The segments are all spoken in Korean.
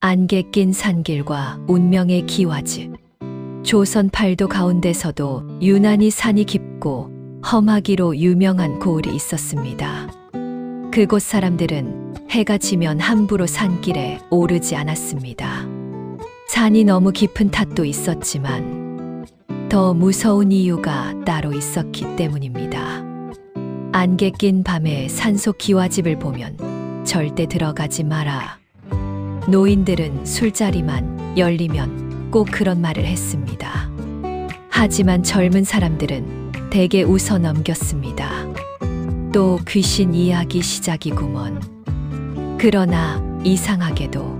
안개 낀 산길과 운명의 기와집. 조선 팔도 가운데서도 유난히 산이 깊고 험하기로 유명한 고을이 있었습니다. 그곳 사람들은 해가 지면 함부로 산길에 오르지 않았습니다. 산이 너무 깊은 탓도 있었지만 더 무서운 이유가 따로 있었기 때문입니다. 안개 낀 밤에 산속 기와집을 보면 절대 들어가지 마라. 노인들은 술자리만 열리면 꼭 그런 말을 했습니다. 하지만 젊은 사람들은 대개 웃어 넘겼습니다. 또 귀신 이야기 시작이구먼. 그러나 이상하게도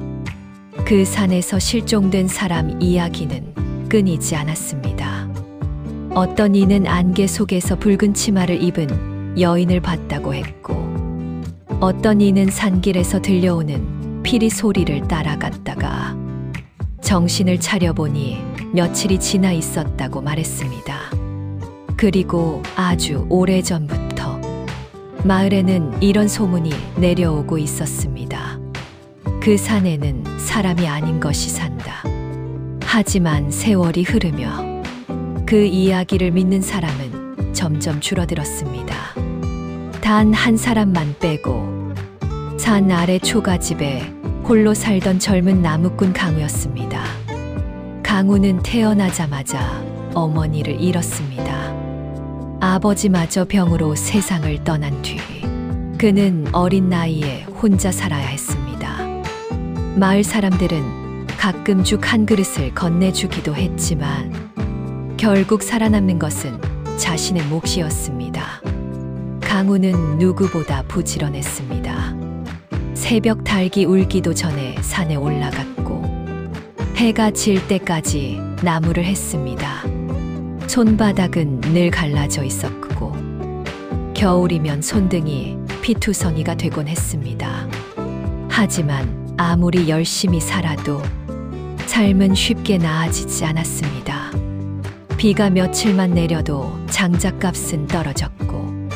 그 산에서 실종된 사람 이야기는 끊이지 않았습니다. 어떤 이는 안개 속에서 붉은 치마를 입은 여인을 봤다고 했고, 어떤 이는 산길에서 들려오는 피리 소리를 따라갔다가 정신을 차려보니 며칠이 지나 있었다고 말했습니다. 그리고 아주 오래전부터 마을에는 이런 소문이 내려오고 있었습니다. 그 산에는 사람이 아닌 것이 산다. 하지만 세월이 흐르며 그 이야기를 믿는 사람은 점점 줄어들었습니다. 단 한 사람만 빼고 산 아래 초가집에 홀로 살던 젊은 나무꾼 강우였습니다. 강우는 태어나자마자 어머니를 잃었습니다. 아버지마저 병으로 세상을 떠난 뒤 그는 어린 나이에 혼자 살아야 했습니다. 마을 사람들은 가끔 죽 한 그릇을 건네주기도 했지만 결국 살아남는 것은 자신의 몫이었습니다. 강우는 누구보다 부지런했습니다. 새벽 닭이 울기도 전에 산에 올라갔고 해가 질 때까지 나무를 했습니다. 손바닥은 늘 갈라져 있었고 겨울이면 손등이 피투성이가 되곤 했습니다. 하지만 아무리 열심히 살아도 삶은 쉽게 나아지지 않았습니다. 비가 며칠만 내려도 장작값은 떨어졌고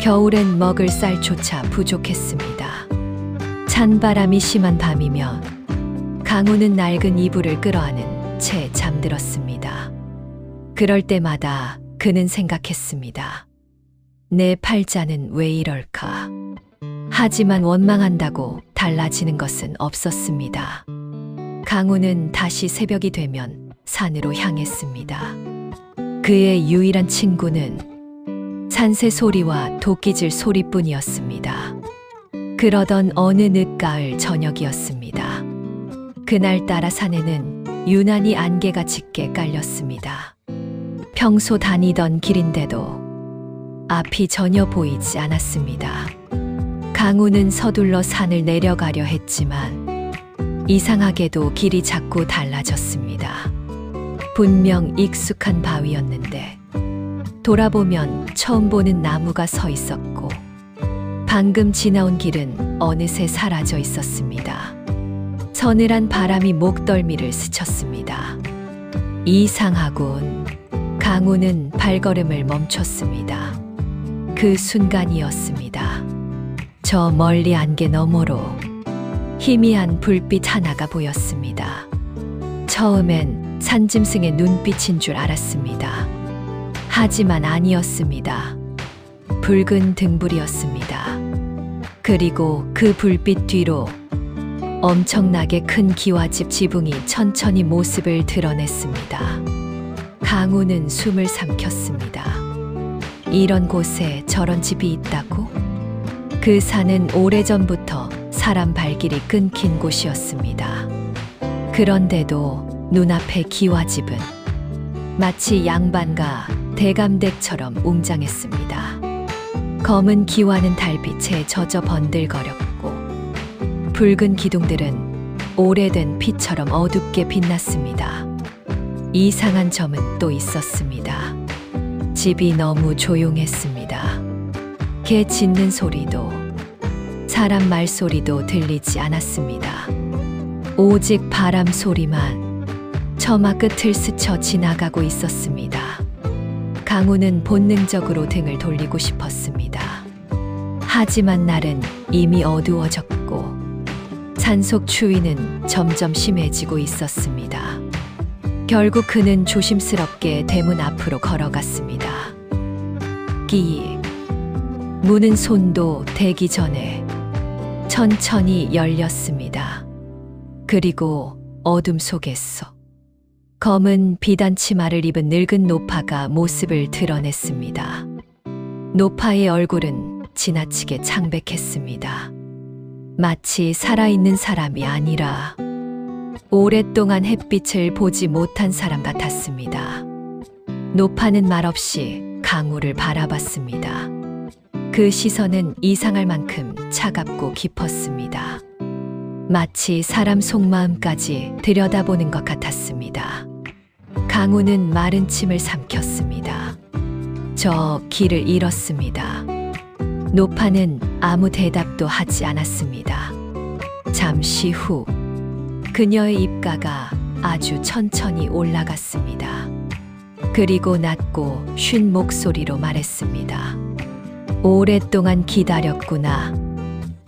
겨울엔 먹을 쌀조차 부족했습니다. 찬바람이 심한 밤이면 강우는 낡은 이불을 끌어안은 채 잠들었습니다. 그럴 때마다 그는 생각했습니다. 내 팔자는 왜 이럴까? 하지만 원망한다고 달라지는 것은 없었습니다. 강우는 다시 새벽이 되면 산으로 향했습니다. 그의 유일한 친구는 산새 소리와 도끼질 소리뿐이었습니다. 그러던 어느 늦가을 저녁이었습니다. 그날따라 산에는 유난히 안개가 짙게 깔렸습니다. 평소 다니던 길인데도 앞이 전혀 보이지 않았습니다. 강우는 서둘러 산을 내려가려 했지만 이상하게도 길이 자꾸 달라졌습니다. 분명 익숙한 바위였는데 돌아보면 처음 보는 나무가 서 있었고 방금 지나온 길은 어느새 사라져 있었습니다. 서늘한 바람이 목덜미를 스쳤습니다. 이상하군. 강우는 발걸음을 멈췄습니다. 그 순간이었습니다. 저 멀리 안개 너머로 희미한 불빛 하나가 보였습니다. 처음엔 산짐승의 눈빛인 줄 알았습니다. 하지만 아니었습니다. 붉은 등불이었습니다. 그리고 그 불빛 뒤로 엄청나게 큰 기와집 지붕이 천천히 모습을 드러냈습니다. 강우는 숨을 삼켰습니다. 이런 곳에 저런 집이 있다고? 그 산은 오래전부터 사람 발길이 끊긴 곳이었습니다. 그런데도 눈앞의 기와집은 마치 양반가 대감댁처럼 웅장했습니다. 검은 기와는 달빛에 젖어 번들거렸고 붉은 기둥들은 오래된 피처럼 어둡게 빛났습니다. 이상한 점은 또 있었습니다. 집이 너무 조용했습니다. 개 짖는 소리도 사람 말소리도 들리지 않았습니다. 오직 바람 소리만 처마 끝을 스쳐 지나가고 있었습니다. 강우는 본능적으로 등을 돌리고 싶었습니다. 하지만 날은 이미 어두워졌고 산속 추위는 점점 심해지고 있었습니다. 결국 그는 조심스럽게 대문 앞으로 걸어갔습니다. 끼익. 문은 손도 대기 전에 천천히 열렸습니다. 그리고 어둠 속에서 검은 비단 치마를 입은 늙은 노파가 모습을 드러냈습니다. 노파의 얼굴은 지나치게 창백했습니다. 마치 살아있는 사람이 아니라 오랫동안 햇빛을 보지 못한 사람 같았습니다. 노파는 말없이 강우를 바라봤습니다. 그 시선은 이상할 만큼 차갑고 깊었습니다. 마치 사람 속마음까지 들여다보는 것 같았습니다. 강우는 마른 침을 삼켰습니다. 저 길을 잃었습니다. 노파는 아무 대답도 하지 않았습니다. 잠시 후 그녀의 입가가 아주 천천히 올라갔습니다. 그리고 낮고 쉰 목소리로 말했습니다. 오랫동안 기다렸구나.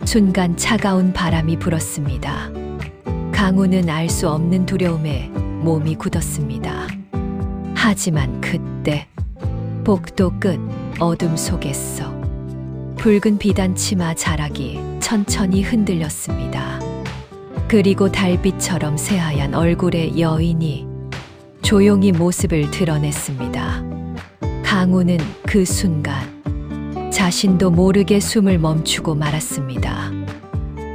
순간 차가운 바람이 불었습니다. 강우는 알 수 없는 두려움에 몸이 굳었습니다. 하지만 그때 복도 끝 어둠 속에서 붉은 비단 치마 자락이 천천히 흔들렸습니다. 그리고 달빛처럼 새하얀 얼굴의 여인이 조용히 모습을 드러냈습니다. 강우는 그 순간 자신도 모르게 숨을 멈추고 말았습니다.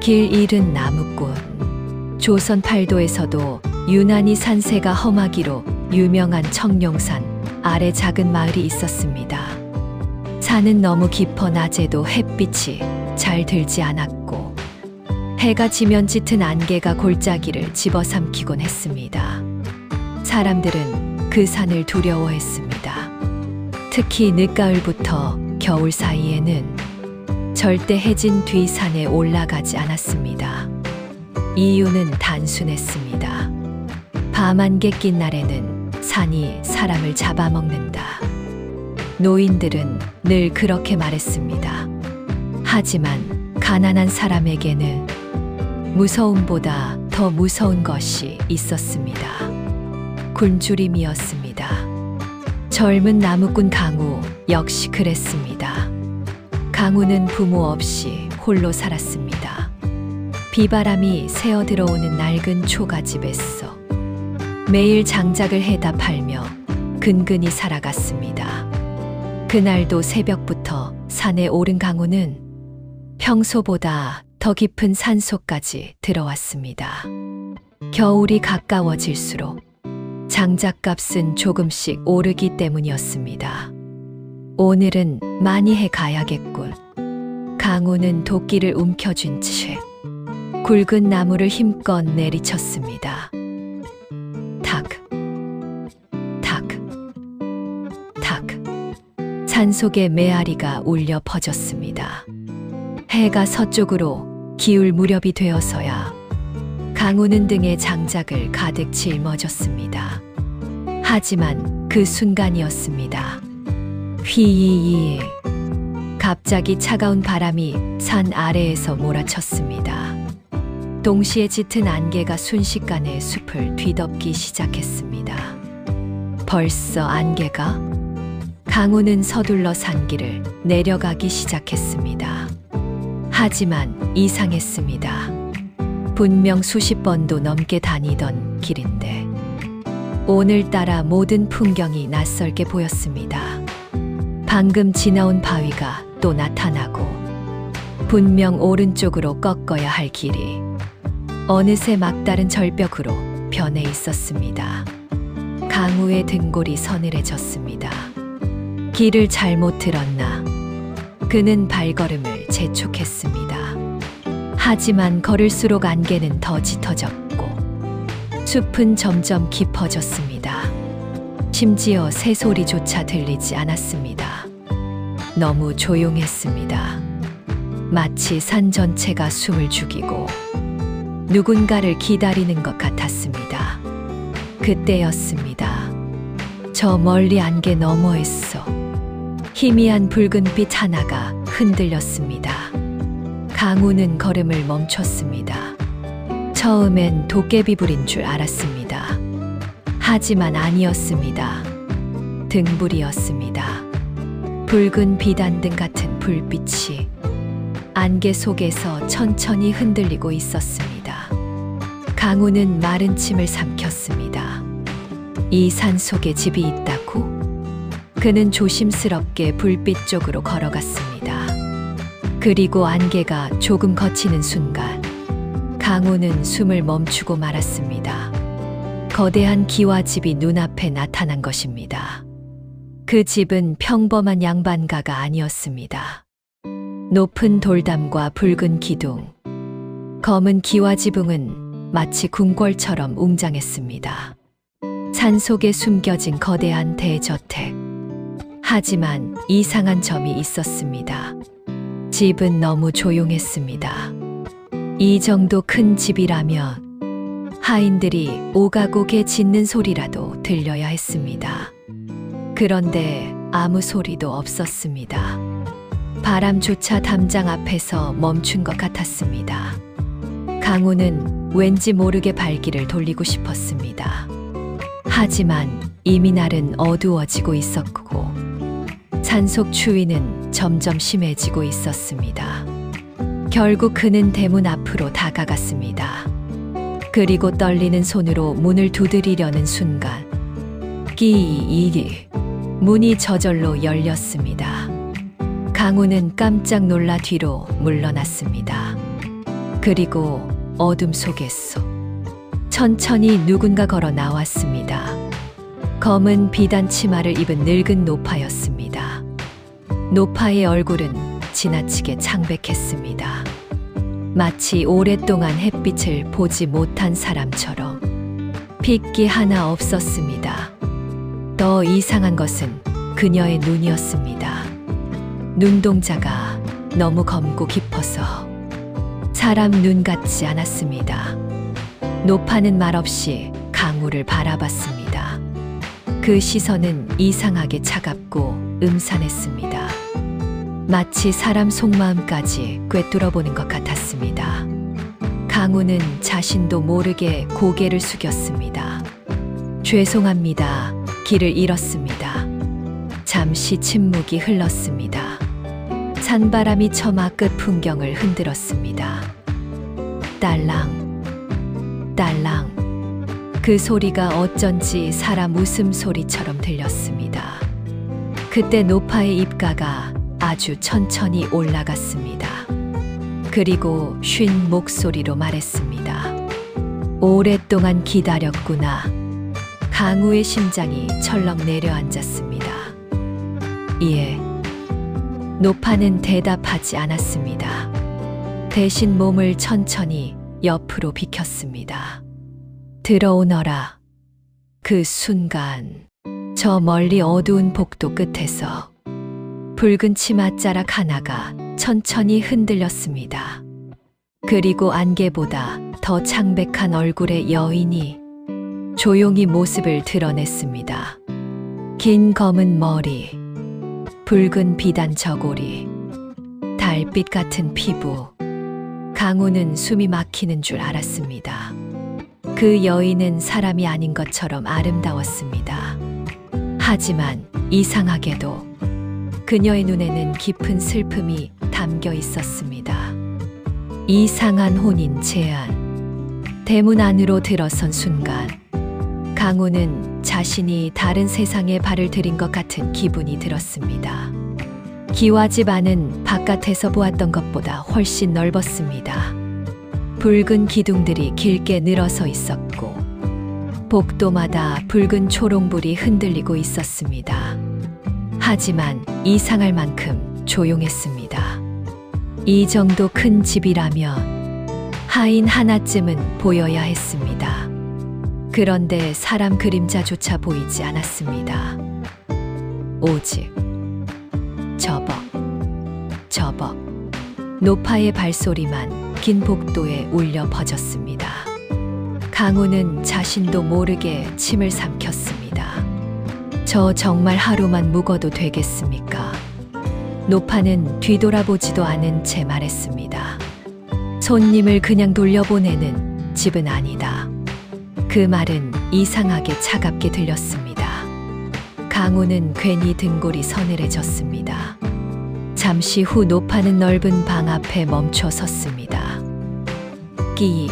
길 잃은 나무꾼. 조선 팔도에서도 유난히 산세가 험하기로 유명한 청룡산 아래 작은 마을이 있었습니다. 산은 너무 깊어 낮에도 햇빛이 잘 들지 않았고 해가 지면 짙은 안개가 골짜기를 집어삼키곤 했습니다. 사람들은 그 산을 두려워했습니다. 특히 늦가을부터 겨울 사이에는 절대 해진 뒤 산에 올라가지 않았습니다. 이유는 단순했습니다. 밤안개 낀 날에는 산이 사람을 잡아먹는다. 노인들은 늘 그렇게 말했습니다. 하지만 가난한 사람에게는 무서움보다 더 무서운 것이 있었습니다. 굶주림이었습니다. 젊은 나무꾼 강우 역시 그랬습니다. 강우는 부모 없이 홀로 살았습니다. 비바람이 새어 들어오는 낡은 초가집에서 매일 장작을 해다 팔며 근근히 살아갔습니다. 그날도 새벽부터 산에 오른 강우는 평소보다 더 깊은 산속까지 들어왔습니다. 겨울이 가까워질수록 장작값은 조금씩 오르기 때문이었습니다. 오늘은 많이 해 가야겠군. 강우는 도끼를 움켜쥔 채 굵은 나무를 힘껏 내리쳤습니다. 탁, 탁, 탁. 산속의 메아리가 울려 퍼졌습니다. 해가 서쪽으로 기울 무렵이 되어서야 강우는 등에 장작을 가득 짊어졌습니다. 하지만 그 순간이었습니다. 휘이이. 갑자기 차가운 바람이 산 아래에서 몰아쳤습니다. 동시에 짙은 안개가 순식간에 숲을 뒤덮기 시작했습니다. 벌써 안개가? 강우는 서둘러 산길을 내려가기 시작했습니다. 하지만 이상했습니다. 분명 수십 번도 넘게 다니던 길인데 오늘따라 모든 풍경이 낯설게 보였습니다. 방금 지나온 바위가 또 나타나고 분명 오른쪽으로 꺾어야 할 길이 어느새 막다른 절벽으로 변해 있었습니다. 강우의 등골이 서늘해졌습니다. 길을 잘못 들었나? 그는 발걸음을 재촉했습니다. 하지만 걸을수록 안개는 더 짙어졌고 숲은 점점 깊어졌습니다. 심지어 새소리조차 들리지 않았습니다. 너무 조용했습니다. 마치 산 전체가 숨을 죽이고 누군가를 기다리는 것 같았습니다. 그때였습니다. 저 멀리 안개 너머에서 희미한 붉은빛 하나가 흔들렸습니다. 강우는 걸음을 멈췄습니다. 처음엔 도깨비 불인 줄 알았습니다. 하지만 아니었습니다. 등불이었습니다. 붉은 비단등 같은 불빛이 안개 속에서 천천히 흔들리고 있었습니다. 강우는 마른 침을 삼켰습니다. 이 산 속에 집이 있다고? 그는 조심스럽게 불빛 쪽으로 걸어갔습니다. 그리고 안개가 조금 걷히는 순간 강우는 숨을 멈추고 말았습니다. 거대한 기와집이 눈앞에 나타난 것입니다. 그 집은 평범한 양반가가 아니었습니다. 높은 돌담과 붉은 기둥, 검은 기와지붕은 마치 궁궐처럼 웅장했습니다. 산속에 숨겨진 거대한 대저택. 하지만 이상한 점이 있었습니다. 집은 너무 조용했습니다. 이 정도 큰 집이라면 하인들이 오가고 개 짖는 소리라도 들려야 했습니다. 그런데 아무 소리도 없었습니다. 바람조차 담장 앞에서 멈춘 것 같았습니다. 강우는 왠지 모르게 발길을 돌리고 싶었습니다. 하지만 이미 날은 어두워지고 있었고 산속 추위는 점점 심해지고 있었습니다. 결국 그는 대문 앞으로 다가갔습니다. 그리고 떨리는 손으로 문을 두드리려는 순간 끼이리 문이 저절로 열렸습니다. 강우는 깜짝 놀라 뒤로 물러났습니다. 그리고 어둠 속에서 천천히 누군가 걸어 나왔습니다. 검은 비단 치마를 입은 늙은 노파였습니다. 노파의 얼굴은 지나치게 창백했습니다. 마치 오랫동안 햇빛을 보지 못한 사람처럼 핏기 하나 없었습니다. 더 이상한 것은 그녀의 눈이었습니다. 눈동자가 너무 검고 깊어서 사람 눈 같지 않았습니다. 노파는 말없이 강우를 바라봤습니다. 그 시선은 이상하게 차갑고 음산했습니다. 마치 사람 속마음까지 꿰뚫어보는 것 같았습니다. 강우는 자신도 모르게 고개를 숙였습니다. 죄송합니다. 길을 잃었습니다. 잠시 침묵이 흘렀습니다. 산바람이 처마 끝 풍경을 흔들었습니다. 딸랑, 딸랑. 그 소리가 어쩐지 사람 웃음소리처럼 들렸습니다. 그때 노파의 입가가 아주 천천히 올라갔습니다. 그리고 쉰 목소리로 말했습니다. 오랫동안 기다렸구나. 강우의 심장이 철렁 내려앉았습니다. 예. 노파는 대답하지 않았습니다. 대신 몸을 천천히 옆으로 비켰습니다. 들어오너라. 그 순간 저 멀리 어두운 복도 끝에서 붉은 치맛자락 하나가 천천히 흔들렸습니다. 그리고 안개보다 더 창백한 얼굴의 여인이 조용히 모습을 드러냈습니다. 긴 검은 머리, 붉은 비단 저고리, 달빛 같은 피부. 강우는 숨이 막히는 줄 알았습니다. 그 여인은 사람이 아닌 것처럼 아름다웠습니다. 하지만 이상하게도 그녀의 눈에는 깊은 슬픔이 담겨 있었습니다. 이상한 혼인 제안. 대문 안으로 들어선 순간 강우는 자신이 다른 세상에 발을 들인 것 같은 기분이 들었습니다. 기와집 안은 바깥에서 보았던 것보다 훨씬 넓었습니다. 붉은 기둥들이 길게 늘어서 있었고 복도마다 붉은 초롱불이 흔들리고 있었습니다. 하지만 이상할 만큼 조용했습니다. 이 정도 큰 집이라면 하인 하나쯤은 보여야 했습니다. 그런데 사람 그림자조차 보이지 않았습니다. 오직 저벅 노파의 발소리만 긴 복도에 울려 퍼졌습니다. 강우는 자신도 모르게 침을 삼켰습니다. 저 정말 하루만 묵어도 되겠습니까? 노파는 뒤돌아보지도 않은 채 말했습니다. 손님을 그냥 돌려보내는 집은 아니다. 그 말은 이상하게 차갑게 들렸습니다. 강우는 괜히 등골이 서늘해졌습니다. 잠시 후 노파는 넓은 방 앞에 멈춰 섰습니다. 끼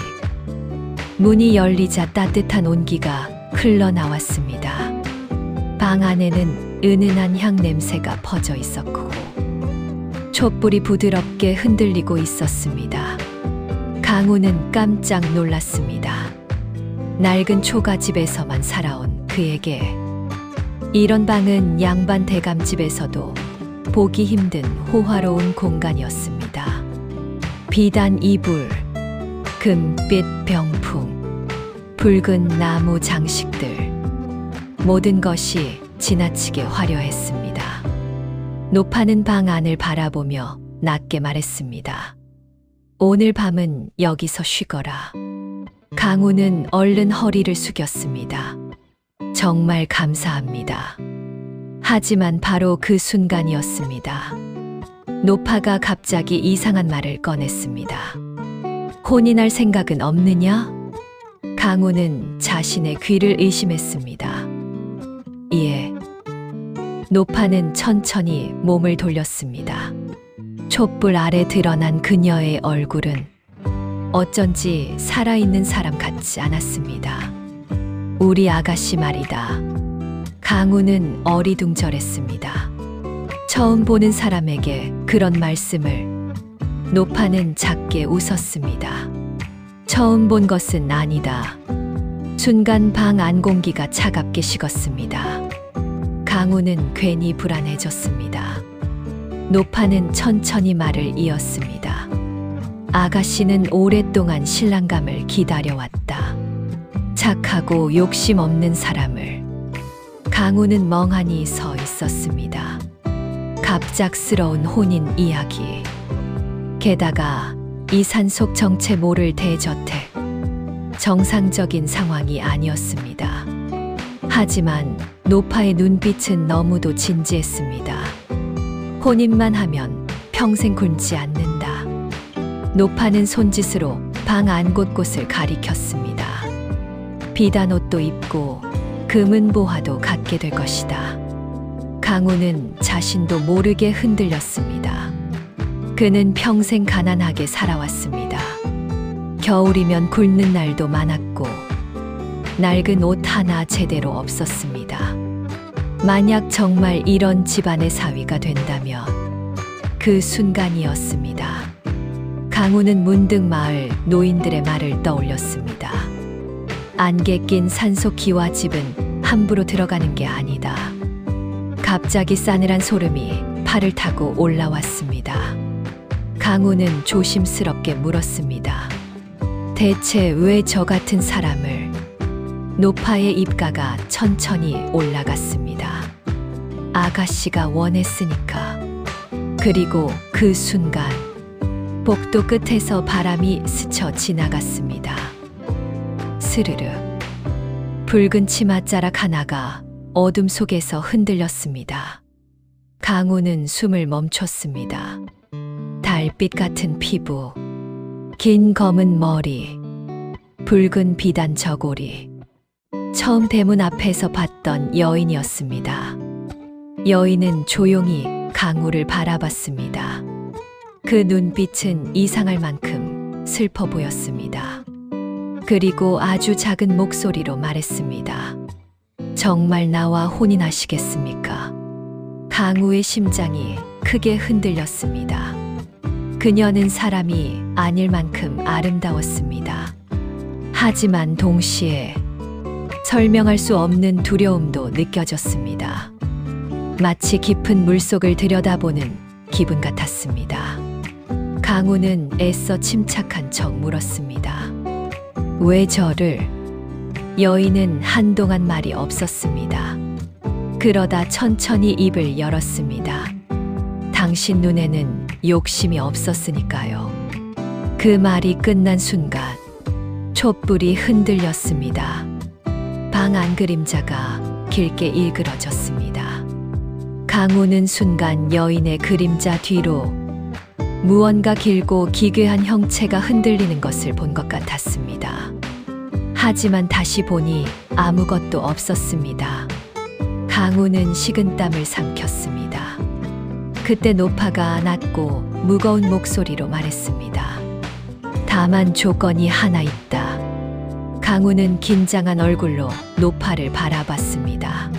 문이 열리자 따뜻한 온기가 흘러나왔습니다. 방 안에는 은은한 향 냄새가 퍼져 있었고 촛불이 부드럽게 흔들리고 있었습니다. 강우는 깜짝 놀랐습니다. 낡은 초가집에서만 살아온 그에게 이런 방은 양반 대감집에서도 보기 힘든 호화로운 공간이었습니다. 비단 이불, 금빛 병풍, 붉은 나무 장식들, 모든 것이 지나치게 화려했습니다. 노파는 방 안을 바라보며 낮게 말했습니다. 오늘 밤은 여기서 쉬거라. 강우는 얼른 허리를 숙였습니다. 정말 감사합니다. 하지만 바로 그 순간이었습니다. 노파가 갑자기 이상한 말을 꺼냈습니다. 혼인할 생각은 없느냐? 강우는 자신의 귀를 의심했습니다. 예. 노파는 천천히 몸을 돌렸습니다. 촛불 아래 드러난 그녀의 얼굴은 어쩐지 살아있는 사람 같지 않았습니다. 우리 아가씨 말이다. 강우는 어리둥절했습니다. 처음 보는 사람에게 그런 말씀을. 노파는 작게 웃었습니다. 처음 본 것은 아니다. 순간 방 안 공기가 차갑게 식었습니다. 강우는 괜히 불안해졌습니다. 노파는 천천히 말을 이었습니다. 아가씨는 오랫동안 신랑감을 기다려왔다. 착하고 욕심 없는 사람을. 강우는 멍하니 서 있었습니다. 갑작스러운 혼인 이야기. 게다가 이 산속 정체 모를 대저택. 정상적인 상황이 아니었습니다. 하지만 노파의 눈빛은 너무도 진지했습니다. 혼인만 하면 평생 굶지 않는다. 노파는 손짓으로 방 안 곳곳을 가리켰습니다. 비단 옷도 입고 금은 보화도 갖게 될 것이다. 강우는 자신도 모르게 흔들렸습니다. 그는 평생 가난하게 살아왔습니다. 겨울이면 굶는 날도 많았고 낡은 옷 하나 제대로 없었습니다. 만약 정말 이런 집안의 사위가 된다면 그 순간이었습니다. 강우는 문득 마을 노인들의 말을 떠올렸습니다. 안개 낀 산속 기와집은 함부로 들어가는 게 아니다. 갑자기 싸늘한 소름이 팔을 타고 올라왔습니다. 강우는 조심스럽게 물었습니다. 대체 왜 저 같은 사람을? 노파의 입가가 천천히 올라갔습니다. 아가씨가 원했으니까. 그리고 그 순간 복도 끝에서 바람이 스쳐 지나갔습니다. 스르르. 붉은 치맛자락 하나가 어둠 속에서 흔들렸습니다. 강우는 숨을 멈췄습니다. 달빛 같은 피부, 긴 검은 머리, 붉은 비단 저고리. 처음 대문 앞에서 봤던 여인이었습니다. 여인은 조용히 강우를 바라봤습니다. 그 눈빛은 이상할 만큼 슬퍼 보였습니다. 그리고 아주 작은 목소리로 말했습니다. 정말 나와 혼인하시겠습니까? 강우의 심장이 크게 흔들렸습니다. 그녀는 사람이 아닐 만큼 아름다웠습니다. 하지만 동시에 설명할 수 없는 두려움도 느껴졌습니다. 마치 깊은 물속을 들여다보는 기분 같았습니다. 강우는 애써 침착한 척 물었습니다. 왜 저를? 여인은 한동안 말이 없었습니다. 그러다 천천히 입을 열었습니다. 당신 눈에는 욕심이 없었으니까요. 그 말이 끝난 순간 촛불이 흔들렸습니다. 방 안 그림자가 길게 일그러졌습니다. 강우는 순간 여인의 그림자 뒤로 무언가 길고 기괴한 형체가 흔들리는 것을 본 것 같았습니다. 하지만 다시 보니 아무것도 없었습니다. 강우는 식은땀을 삼켰습니다. 그때 노파가 낮고 무거운 목소리로 말했습니다. 다만 조건이 하나 있다. 강우는 긴장한 얼굴로 노파를 바라봤습니다.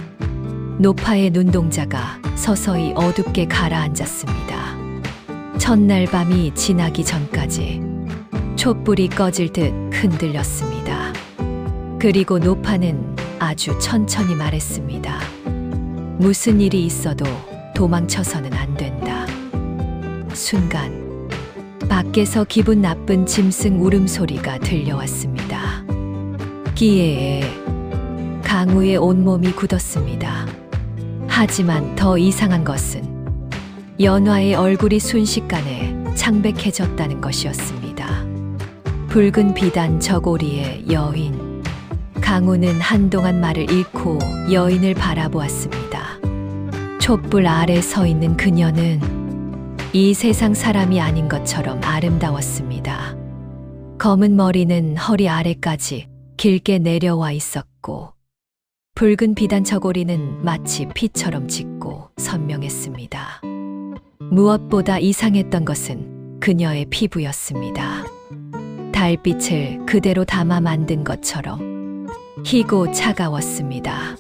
노파의 눈동자가 서서히 어둡게 가라앉았습니다. 첫날 밤이 지나기 전까지 촛불이 꺼질 듯 흔들렸습니다. 그리고 노파는 아주 천천히 말했습니다. 무슨 일이 있어도 도망쳐서는 안 된다. 순간 밖에서 기분 나쁜 짐승 울음소리가 들려왔습니다. 기회에 강우의 온몸이 굳었습니다. 하지만 더 이상한 것은 연화의 얼굴이 순식간에 창백해졌다는 것이었습니다. 붉은 비단 저고리의 여인. 강우는 한동안 말을 잃고 여인을 바라보았습니다. 촛불 아래 서 있는 그녀는 이 세상 사람이 아닌 것처럼 아름다웠습니다. 검은 머리는 허리 아래까지 길게 내려와 있었고 붉은 비단 저고리는 마치 피처럼 짙고 선명했습니다. 무엇보다 이상했던 것은 그녀의 피부였습니다. 달빛을 그대로 담아 만든 것처럼 희고 차가웠습니다.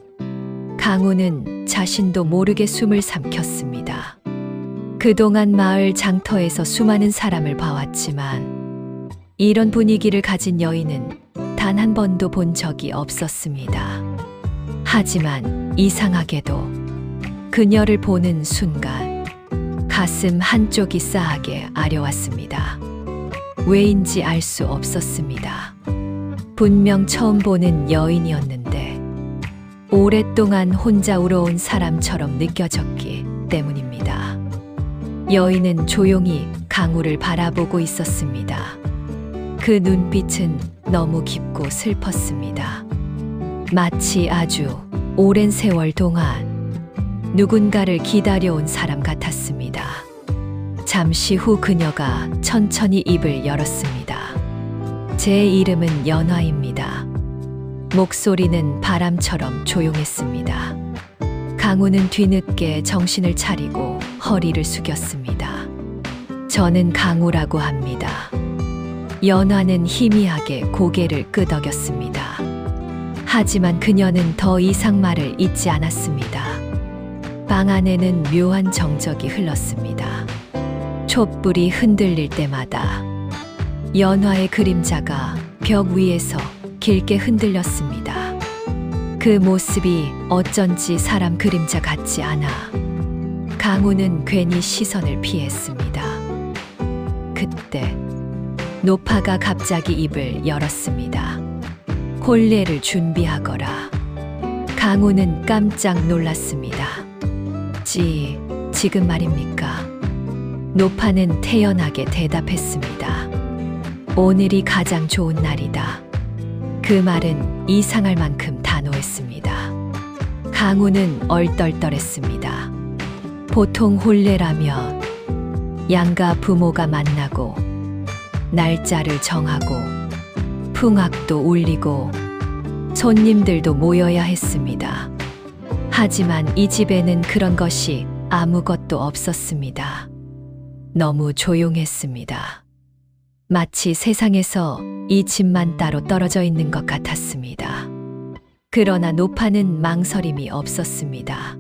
강우는 자신도 모르게 숨을 삼켰습니다. 그동안 마을 장터에서 수많은 사람을 봐왔지만 이런 분위기를 가진 여인은 단 한 번도 본 적이 없었습니다. 하지만 이상하게도 그녀를 보는 순간 가슴 한쪽이 싸하게 아려왔습니다. 왜인지 알 수 없었습니다. 분명 처음 보는 여인이었는데 오랫동안 혼자 울어온 사람처럼 느껴졌기 때문입니다. 여인은 조용히 강우를 바라보고 있었습니다. 그 눈빛은 너무 깊고 슬펐습니다. 마치 아주 오랜 세월 동안 누군가를 기다려온 사람 같았습니다. 잠시 후 그녀가 천천히 입을 열었습니다. 제 이름은 연화입니다. 목소리는 바람처럼 조용했습니다. 강우는 뒤늦게 정신을 차리고 허리를 숙였습니다. 저는 강우라고 합니다. 연화는 희미하게 고개를 끄덕였습니다. 하지만 그녀는 더 이상 말을 잇지 않았습니다. 방 안에는 묘한 정적이 흘렀습니다. 촛불이 흔들릴 때마다 연화의 그림자가 벽 위에서 길게 흔들렸습니다. 그 모습이 어쩐지 사람 그림자 같지 않아 강우는 괜히 시선을 피했습니다. 그때 노파가 갑자기 입을 열었습니다. 혼례를 준비하거라. 강우는 깜짝 놀랐습니다. 지금 말입니까? 노파는 태연하게 대답했습니다. 오늘이 가장 좋은 날이다. 그 말은 이상할 만큼 단호했습니다. 강우는 얼떨떨했습니다. 보통 혼례라면 양가 부모가 만나고 날짜를 정하고 풍악도 울리고 손님들도 모여야 했습니다. 하지만 이 집에는 그런 것이 아무것도 없었습니다. 너무 조용했습니다. 마치 세상에서 이 집만 따로 떨어져 있는 것 같았습니다. 그러나 노파는 망설임이 없었습니다.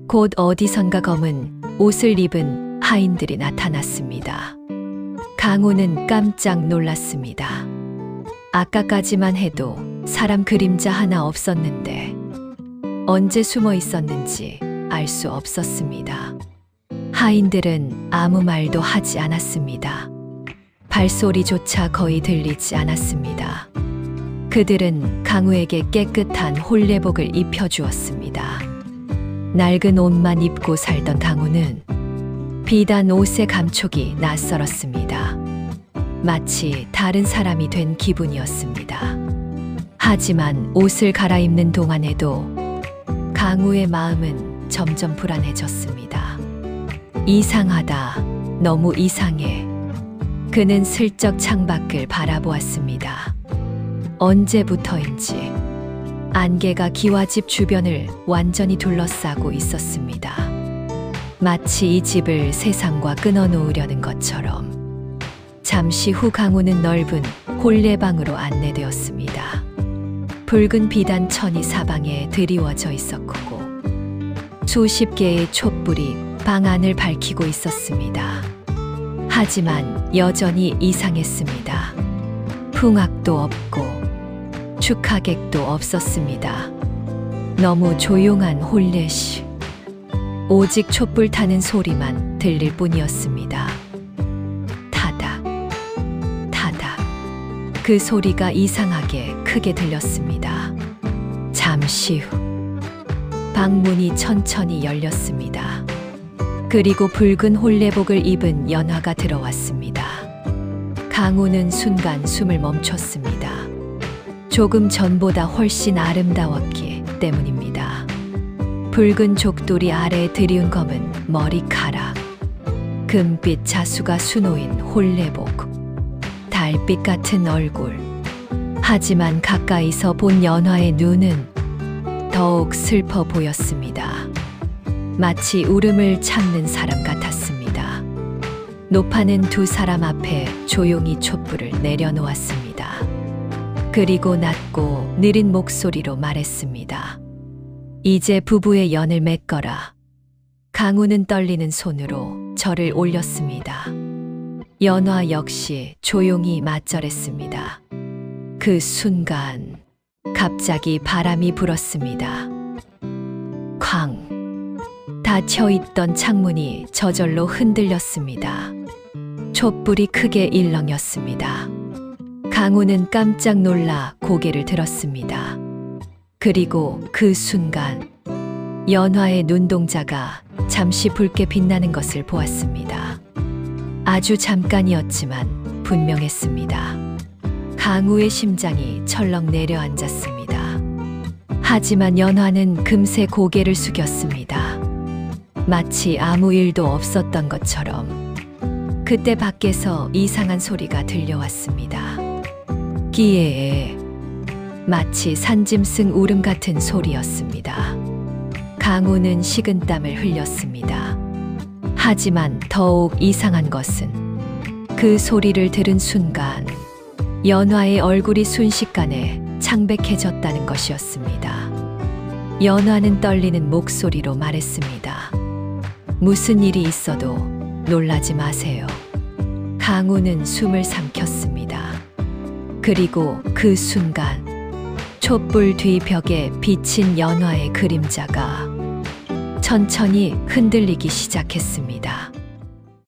곧 어디선가 검은 옷을 입은 하인들이 나타났습니다. 강우는 깜짝 놀랐습니다. 아까까지만 해도 사람 그림자 하나 없었는데 언제 숨어 있었는지 알 수 없었습니다. 하인들은 아무 말도 하지 않았습니다. 발소리조차 거의 들리지 않았습니다. 그들은 강우에게 깨끗한 혼례복을 입혀주었습니다. 낡은 옷만 입고 살던 강우는 비단 옷의 감촉이 낯설었습니다. 마치 다른 사람이 된 기분이었습니다. 하지만 옷을 갈아입는 동안에도 강우의 마음은 점점 불안해졌습니다. 이상하다. 너무 이상해. 그는 슬쩍 창밖을 바라보았습니다. 언제부터인지 안개가 기와집 주변을 완전히 둘러싸고 있었습니다. 마치 이 집을 세상과 끊어놓으려는 것처럼. 잠시 후 강우는 넓은 홀례방으로 안내되었습니다. 붉은 비단 천이 사방에 드리워져 있었고 수십 개의 촛불이 방 안을 밝히고 있었습니다. 하지만 여전히 이상했습니다. 풍악도 없고 축하객도 없었습니다. 너무 조용한 홀례식. 오직 촛불 타는 소리만 들릴 뿐이었습니다. 타닥, 타닥. 그 소리가 이상하게 크게 들렸습니다. 잠시 후 방문이 천천히 열렸습니다. 그리고 붉은 홀례복을 입은 연화가 들어왔습니다. 강우는 순간 숨을 멈췄습니다. 조금 전보다 훨씬 아름다웠기 때문입니다. 붉은 족도리 아래에 드리운 검은 머리카락, 금빛 자수가 수놓인 홀례복, 달빛 같은 얼굴. 하지만 가까이서 본 연화의 눈은 더욱 슬퍼 보였습니다. 마치 울음을 참는 사람 같았습니다. 노파는 두 사람 앞에 조용히 촛불을 내려놓았습니다. 그리고 낮고 느린 목소리로 말했습니다. 이제 부부의 연을 맺거라. 강우는 떨리는 손으로 절을 올렸습니다. 연화 역시 조용히 맞절했습니다. 그 순간 갑자기 바람이 불었습니다. 쾅! 닫혀있던 창문이 저절로 흔들렸습니다. 촛불이 크게 일렁였습니다. 강우는 깜짝 놀라 고개를 들었습니다. 그리고 그 순간 연화의 눈동자가 잠시 붉게 빛나는 것을 보았습니다. 아주 잠깐이었지만 분명했습니다. 강우의 심장이 철렁 내려앉았습니다. 하지만 연화는 금세 고개를 숙였습니다. 마치 아무 일도 없었던 것처럼. 그때 밖에서 이상한 소리가 들려왔습니다. 기에에 마치 산짐승 울음 같은 소리였습니다. 강우는 식은땀을 흘렸습니다. 하지만 더욱 이상한 것은 그 소리를 들은 순간 연화의 얼굴이 순식간에 창백해졌다는 것이었습니다. 연화는 떨리는 목소리로 말했습니다. 무슨 일이 있어도 놀라지 마세요. 강우는 숨을 삼켰습니다. 그리고 그 순간 촛불 뒤 벽에 비친 연화의 그림자가 천천히 흔들리기 시작했습니다.